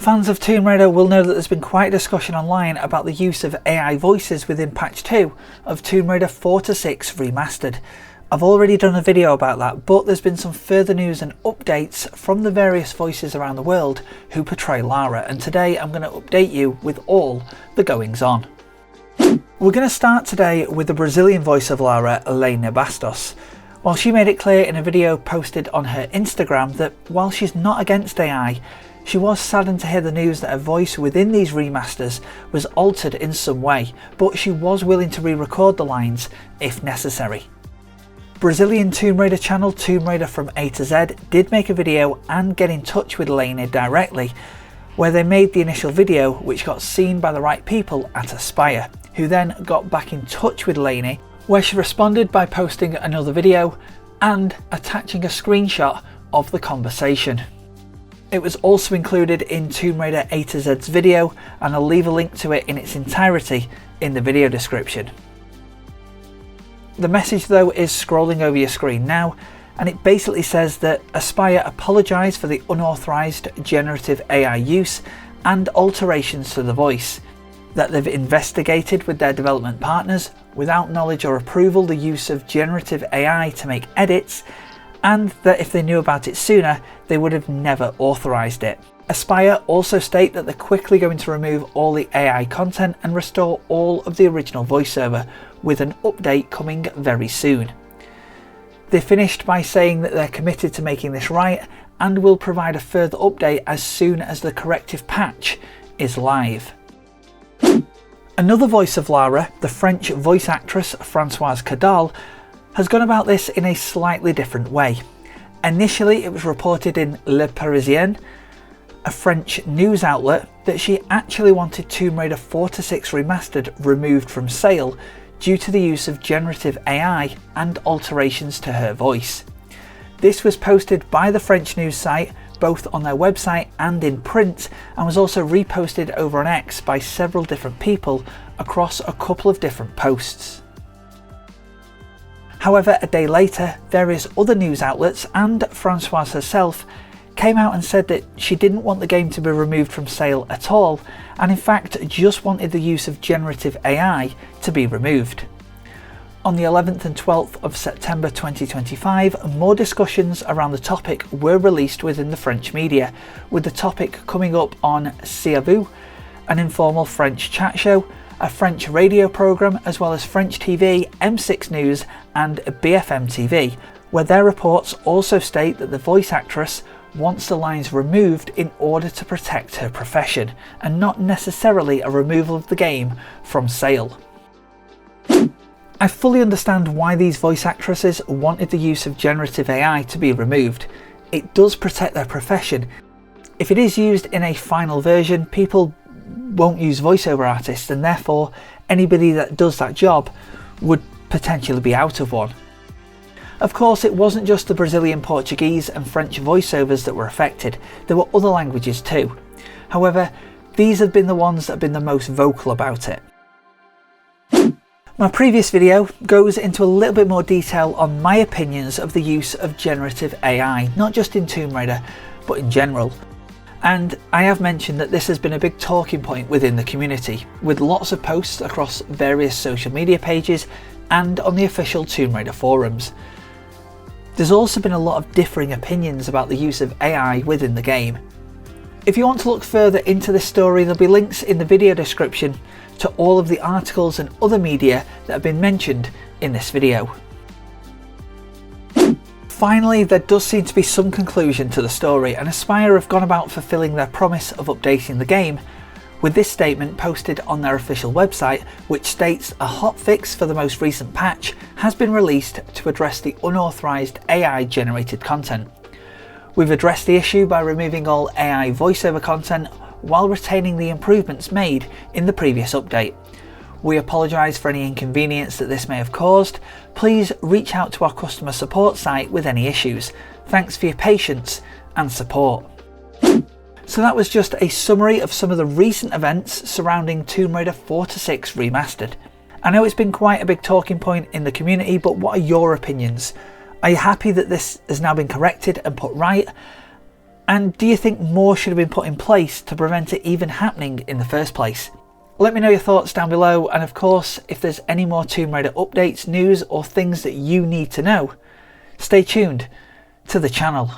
Fans of Tomb Raider will know that there's been quite a discussion online about the use of AI voices within patch 2 of Tomb Raider 4-6 Remastered. I've already done a video about that, but there's been some further news and updates from the various voices around the world who portray Lara, and today I'm going to update you with all the goings on. We're going to start today with the Brazilian voice of Lara, Lene Bastos. While she made it clear in a video posted on her Instagram that while she's not against AI, she was saddened to hear the news that her voice within these remasters was altered in some way, but she was willing to re-record the lines if necessary. Brazilian Tomb Raider channel Tomb Raider from A to Z did make a video and get in touch with Lene directly, where they made the initial video which got seen by the right people at Aspyr, who then got back in touch with Lene, where she responded by posting another video and attaching a screenshot of the conversation. It was also included in Tomb Raider A to Z's video, and I'll leave a link to it in its entirety in the video description. The message though is scrolling over your screen now, and it basically says that Aspyr apologised for the unauthorised generative AI use and alterations to the voice, that they've investigated with their development partners without knowledge or approval the use of generative AI to make edits, and that if they knew about it sooner, they would have never authorised it. Aspyr also state that they're quickly going to remove all the AI content and restore all of the original voiceover, with an update coming very soon. They finished by saying that they're committed to making this right and will provide a further update as soon as the corrective patch is live. Another voice of Lara, the French voice actress Françoise Cadol, has gone about this in a slightly different way. Initially it was reported in Le Parisien, a French news outlet, that she actually wanted Tomb Raider 4-6 Remastered removed from sale due to the use of generative AI and alterations to her voice. This was posted by the French news site both on their website and in print, and was also reposted over on X by several different people across a couple of different posts. However, a day later, various other news outlets and Françoise herself came out and said that she didn't want the game to be removed from sale at all, and in fact just wanted the use of generative AI to be removed. On the 11th and 12th of September 2025, more discussions around the topic were released within the French media, with the topic coming up on C'est à vous, an informal French chat show, a French radio programme, as well as French TV, M6 News and BFM TV, where their reports also state that the voice actress wants the lines removed in order to protect her profession, and not necessarily a removal of the game from sale. I fully understand why these voice actresses wanted the use of generative AI to be removed. It does protect their profession. If it is used in a final version, people won't use voiceover artists, and therefore anybody that does that job would potentially be out of one. Of course, it wasn't just the Brazilian Portuguese and French voiceovers that were affected, there were other languages too. However, these have been the ones that have been the most vocal about it. My previous video goes into a little bit more detail on my opinions of the use of generative AI, not just in Tomb Raider, but in general. And I have mentioned that this has been a big talking point within the community, with lots of posts across various social media pages and on the official Tomb Raider forums. There's also been a lot of differing opinions about the use of AI within the game. If you want to look further into this story, there'll be links in the video description to all of the articles and other media that have been mentioned in this video. Finally, there does seem to be some conclusion to the story, and Aspyr have gone about fulfilling their promise of updating the game, with this statement posted on their official website, which states a hotfix for the most recent patch has been released to address the unauthorised AI generated content. We've addressed the issue by removing all AI voiceover content while retaining the improvements made in the previous update. We apologise for any inconvenience that this may have caused. Please reach out to our customer support site with any issues. Thanks for your patience and support. So that was just a summary of some of the recent events surrounding Tomb Raider 4-6 Remastered. I know it's been quite a big talking point in the community, but what are your opinions? Are you happy that this has now been corrected and put right? And do you think more should have been put in place to prevent it even happening in the first place? Let me know your thoughts down below, and of course, if there's any more Tomb Raider updates, news or things that you need to know, stay tuned to the channel.